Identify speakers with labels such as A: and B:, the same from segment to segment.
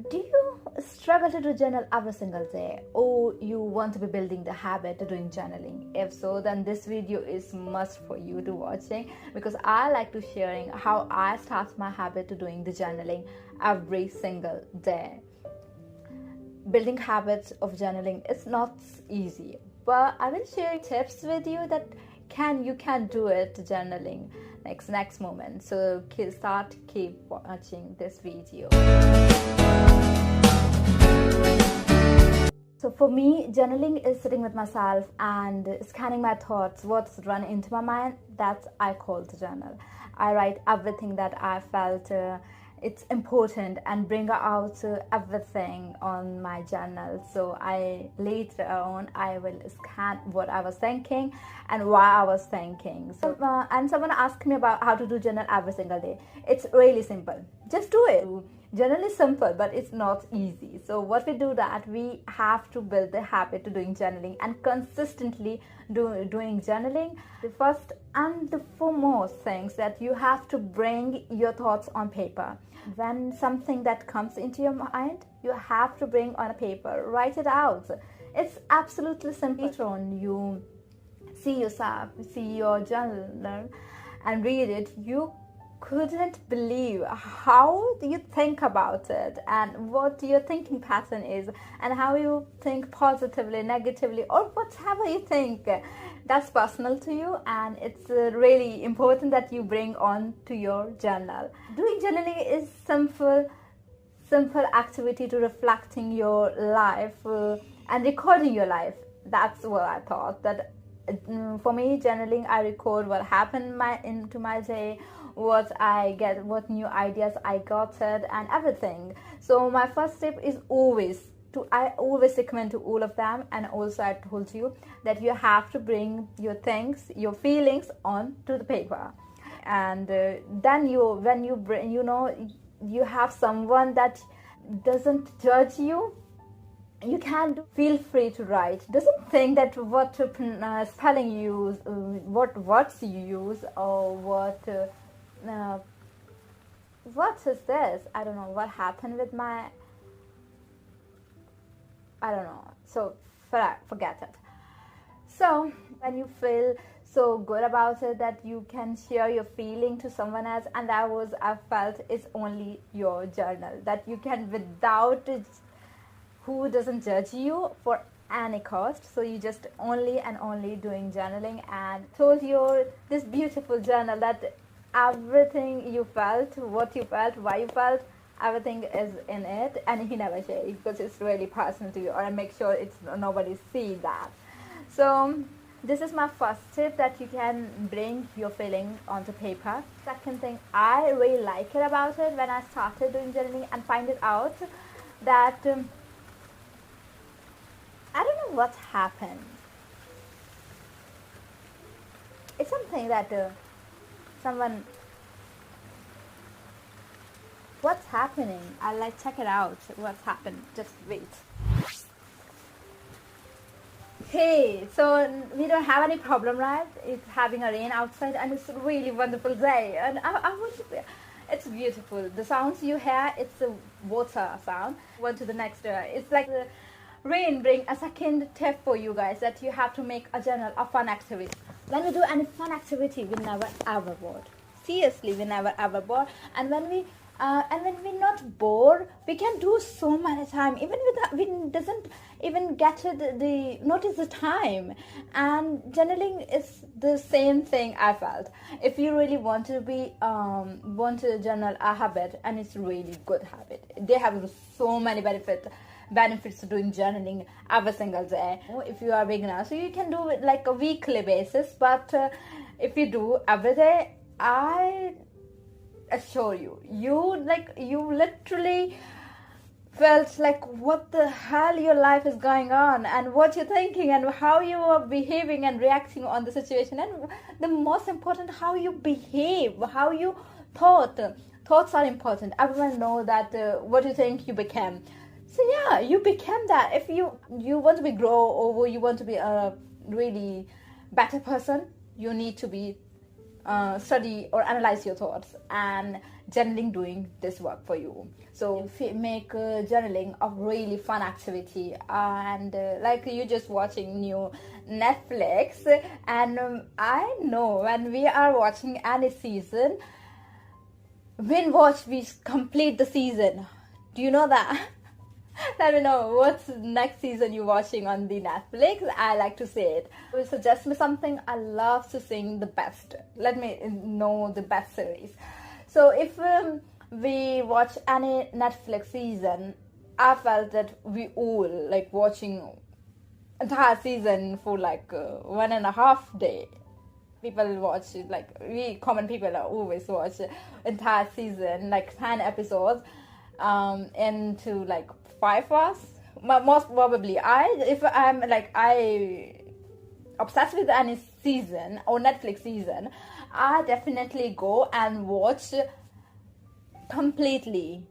A: Do you struggle to do journal every single day, or you want to be building the habit of doing journaling? If so, then this video is must for you to watching, because I like to sharing how I start my habit to doing the journaling every single day. Building habits of journaling is not easy, but I will share tips with you that you can do it journaling next moment. So keep watching this video. So for me, journaling is sitting with myself and scanning my thoughts, what's run into my mind. That's I call the journal. I write everything that I felt it's important and bring out everything on my journal. So later on I will scan what I was thinking and why I was thinking. So and someone asked me about how to do journal every single day. It's really simple. Just do it. Journal is simple, but it's not easy. So what we do that we have to build the habit to doing journaling and consistently doing journaling. The first and the foremost things that you have to bring your thoughts on paper. When something that comes into your mind, you have to bring on a paper, write it out. It's absolutely simple. Later on, you see your journal and read it. You couldn't believe how you think about it and what your thinking pattern is and how you think positively, negatively, or whatever you think. That's personal to you, and it's really important that you bring on to your journal. Doing journaling is simple activity to reflecting your life and recording your life. That's what I thought. That for me, journaling, I record what happened into my day, what I get, what new ideas I got it, and everything. So my first step is I always recommend to all of them, and also I told you that you have to bring your things, your feelings on to the paper, and then when you bring, you have someone that doesn't judge you. You can feel free to write. Doesn't think that what spelling you use, what words you use, or what is this? I don't know what happened with my. I don't know. So forget it. So when you feel so good about it that you can share your feeling to someone else, and I felt it's only your journal that you can without it, who doesn't judge you for any cost. So you just only doing journaling, and told you this beautiful journal that everything you felt, what you felt, why you felt, everything is in it, and he never shared it because it's really personal to you, or I make sure it's nobody see that. So this is my first tip, that you can bring your feeling onto paper. Second thing I really like it about it, when I started doing journaling and find it out that I don't know what happened. It's something that what's happening? I'll check it out. What's happened? Just wait. Hey, so we don't have any problem, right? It's having a rain outside, and it's a really wonderful day, and it's beautiful. The sounds you hear, it's a water sound. One to the next. It's like the rain bring a second tip for you guys, that you have to make a journal, a fun activity. When we do any fun activity, we never ever bored. Seriously, we never ever bored. And when we're not bored, we can do so many time. Even we doesn't even get the notice the time. And journaling is the same thing I felt. If you really want to journal a habit, and it's really good habit. They have so many benefits to doing journaling every single day. If you are beginner, so you can do it like a weekly basis, but if you do every day, I assure you literally felt like what the hell your life is going on, and what you're thinking, and how you are behaving and reacting on the situation, and the most important, how you behave, how you thoughts are important. Everyone know that what you think you become. So yeah, you became that. If you want to be grow, or you want to be a really better person, you need to be study or analyze your thoughts and journaling doing this work for you. So make journaling a really fun activity, and like you just watching new Netflix, and I know when we are watching any season, when watch we complete the season. Do you know that? Let me know what's next season you're watching on the Netflix. I like to say it. Suggest me something. I love to sing the best. Let me know the best series. So if we watch any Netflix season, I felt that we all like watching entire season for like 1.5 day. People watch it, like we common people are always watch entire season, like 10 episodes into like 5 hours. Most probably if I'm like I obsessed with any season or Netflix season, I definitely go and watch completely.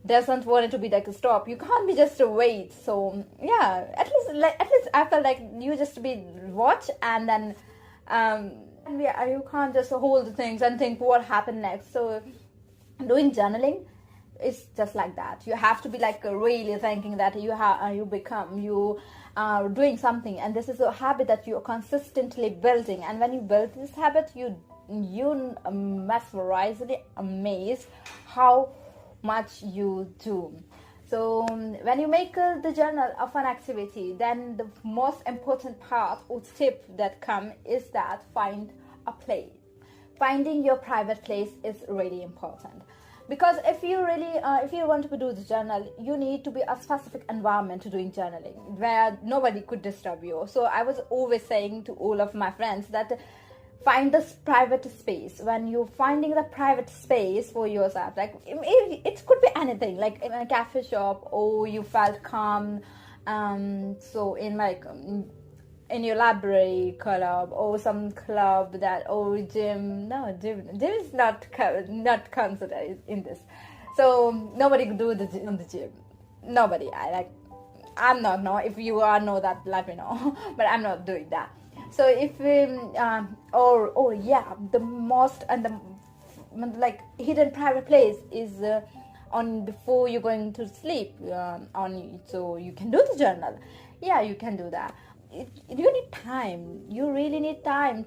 A: Doesn't want it to be like a stop. You can't be just a wait. So yeah, at least I felt like you just be watch, and then you can't just hold things and think what happened next. So doing journaling, it's just like that. You have to be like really thinking that you are doing something, and this is a habit that you are consistently building. And when you build this habit, you mesmerizingly amazed how much you do. So when you make the journal a fun activity, then the most important part or tip that come is that find a place. Finding your private place is really important, because if you want to do the journal, you need to be a specific environment to doing journaling where nobody could disturb you. So I was always saying to all of my friends that find this private space. When you're finding the private space for yourself, like it could be anything, like in a cafe shop, or you felt calm, so in like in your library club or some club that, or gym. No, gym is not considered in this. So nobody could do the in the gym. Nobody. I'm not. No, if you are know that, let me know. But I'm not doing that. So if the most and the like hidden private place is on before you're going to sleep so you can do the journal. Yeah, you can do that. You need time. You really need time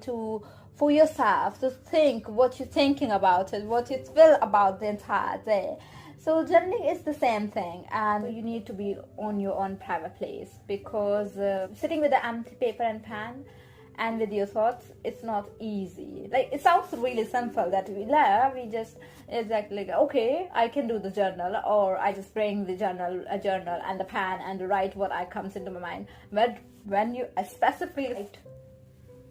A: for yourself to think what you're thinking about it, what you feel about the entire day. So journaling is the same thing, and you need to be on your own private place, because sitting with the empty paper and pen and with your thoughts, it's not easy. Like, it sounds really simple that we just exactly like, okay, I can do the journal, or I just bring a journal and the pen and write what comes into my mind. But when you specifically write,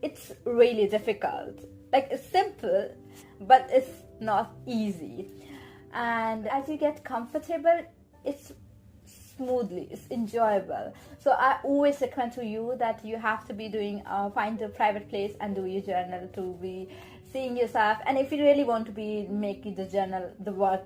A: it's really difficult. Like, it's simple, but it's not easy. And as you get comfortable, it's smoothly, it's enjoyable. So I always recommend to you that you have to be doing find a private place and do your journal to be seeing yourself. And if you really want to be making the journal the worth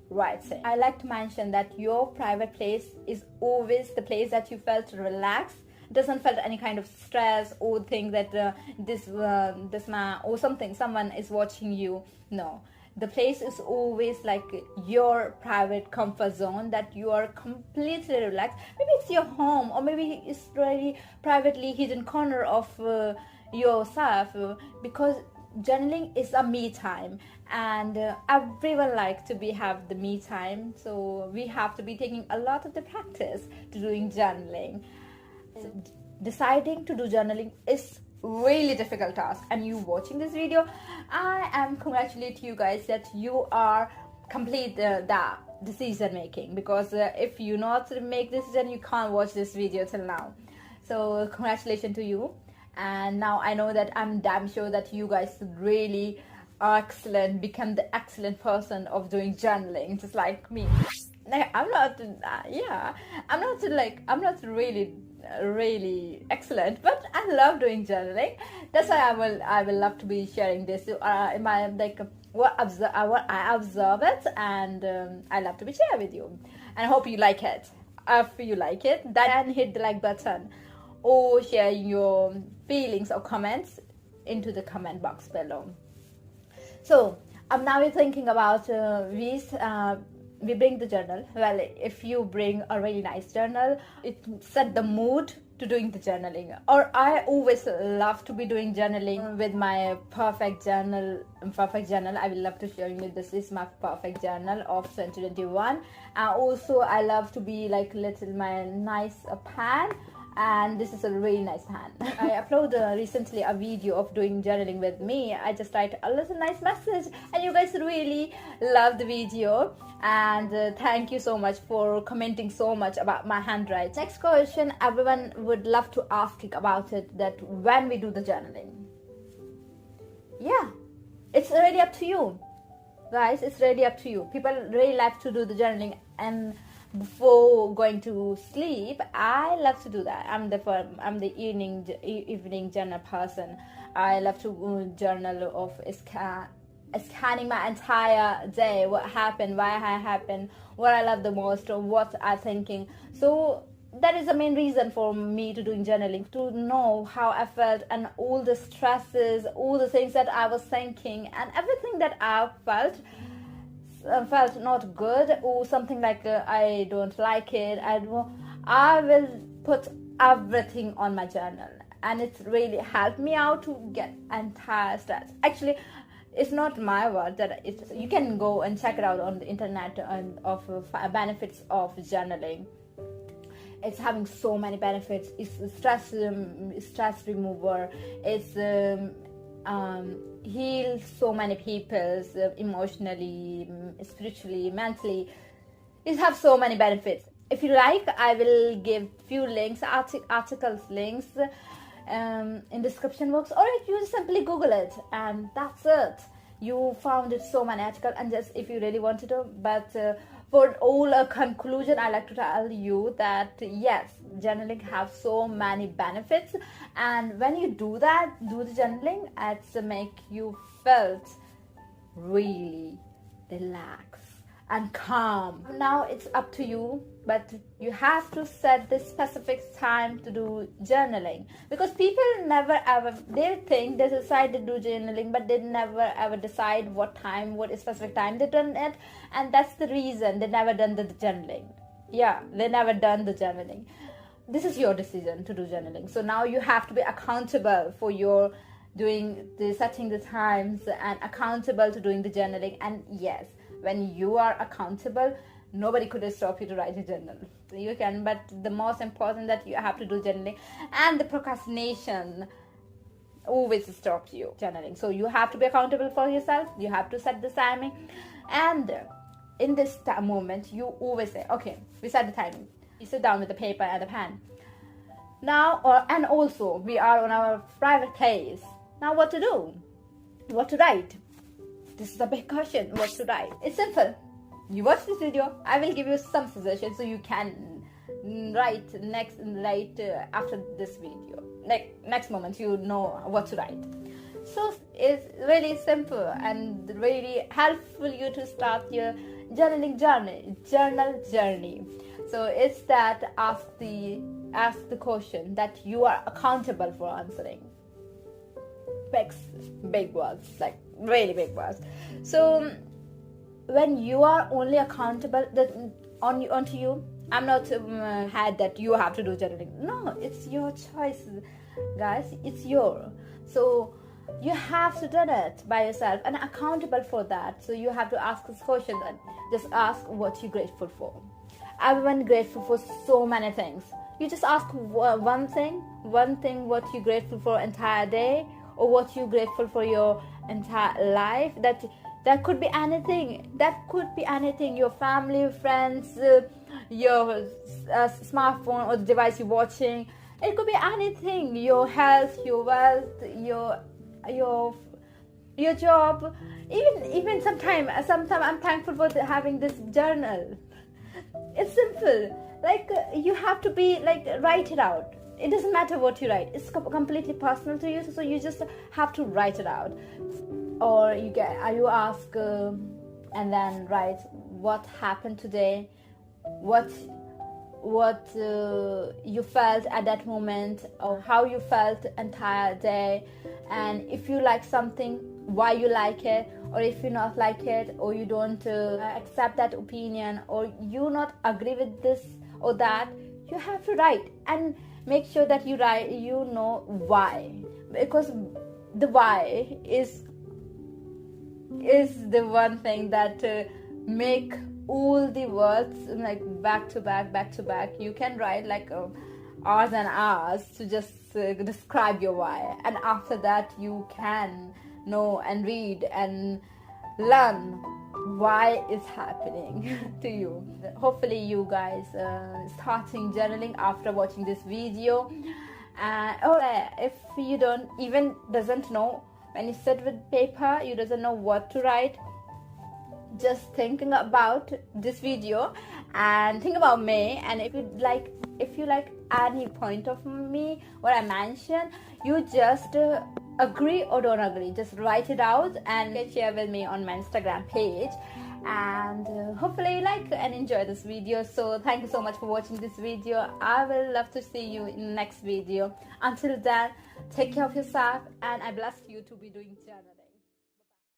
A: right thing, I like to mention that your private place is always the place that you felt relaxed, doesn't felt any kind of stress or think that this man or someone is watching you. No, the place is always like your private comfort zone, that you are completely relaxed. Maybe it's your home, or maybe it's really privately hidden corner of yourself, because journaling is a me time, and everyone likes to have the me time. So we have to be taking a lot of the practice to doing journaling. So deciding to do journaling is really difficult task, and you watching this video, I am congratulating you guys that you are complete the decision making, because if you not make this decision, you can't watch this video till now. So congratulations to you. And now I know that I'm damn sure that you guys really are excellent, become the excellent person of doing journaling, just like me. Like, I'm not really excellent, but I love doing journaling. That's why I will love to be sharing this in my what I observe it, and I love to be share with you, and I hope you like it. If you like it, then hit the like button, or share your feelings or comments into the comment box below. So Now we're thinking about we bring the journal. Well, if you bring a really nice journal, it set the mood to doing the journaling. Or I always love to be doing journaling with my perfect journal. I will love to show you, this is my perfect journal of 2021. Also I love to be like little my nice pan, and this is a really nice pan. I uploaded recently a video of doing journaling with me. I just write a little nice message, and you guys really love the video. And thank you so much for commenting so much about my handwriting. Next question everyone would love to ask about it, that when we do the journaling. Yeah, it's really up to you guys, it's really up to you. People really like to do the journaling, and before going to sleep, I love to do that. I'm the evening journal person. I love to journal of scanning my entire day, what happened, why I happened, what I love the most, or what I'm thinking. So that is the main reason for me to doing journaling, to know how I felt and all the stresses, all the things that I was thinking, and everything that I felt not good, or something like I don't like it. I will put everything on my journal, and it's really helped me out to get entire stress. Actually, it's not my word, that you can go and check it out on the internet, and of benefits of journaling. It's having so many benefits. It's stress remover. It's heals so many people emotionally, spiritually, mentally. It has so many benefits. If you like, I will give few links, articles links in description box, or if you simply Google it, and that's it. You found it so many articles, and just if you really wanted to. But for all a conclusion, I like to tell you that yes, journaling have so many benefits, and when you do the journaling, it's make you felt really relaxed and calm. Now it's up to you, but you have to set this specific time to do journaling, because people never ever, they think they decide to do journaling, but they never ever decide what time, what specific time they done it, and that's the reason they never done the journaling. Yeah, they never done the journaling. This is your decision to do journaling, so now you have to be accountable for your setting the times, and accountable to doing the journaling. And yes, when you are accountable, nobody could stop you to write a journal. You can, but the most important that you have to do journaling, and the procrastination always stops you journaling. So you have to be accountable for yourself. You have to set the timing, and in this moment, you always say, okay, we set the timing. You sit down with the paper and the pen. Now, and also we are on our private place. Now, what to do? What to write? This is a big question. What to write? It's simple. You watch this video, I will give you some suggestions so you can write after this video. Next moment you know what to write. So it's really simple and really helpful you to start your journal journey. So it's that ask the question that you are accountable for answering. Big words, like really big words. So when you are only accountable onto you, I'm not had that you have to do journaling. No, it's your choice, guys. It's your. So you have to do it by yourself and accountable for that. So you have to ask this question. And just ask what you're grateful for. Everyone grateful for so many things. You just ask one thing what you're grateful for entire day, or what you're grateful for your entire life. That could be anything. Your family, friends, your smartphone or the device you're watching. It could be anything. Your health, your wealth, your job. Even sometimes I'm thankful for having this journal. It's simple. Like you have to be like write it out. It doesn't matter what you write. It's completely personal to you. So you just have to write it out. Or you ask and then write what happened today, what you felt at that moment, or how you felt the entire day. And if you like something, why you like it, or if you not like it, or you don't accept that opinion, or you not agree with this or that, you have to write, and make sure that you write, you know why, because the why is the one thing that make all the words like back to back. You can write like hours and hours to just describe your why, and after that you can know and read and learn why it's happening to you. Hopefully you guys starting journaling after watching this video. And if you don't even doesn't know, when you sit with paper, you doesn't know what to write, just thinking about this video and think about me, and if you like any point of me what I mentioned, you just agree or don't agree, just write it out and share with me on my Instagram page. And hopefully you like and enjoy this video. So thank you so much for watching this video. I will love to see you in the next video. Until then, take care of yourself, and I bless you to be doing journaling.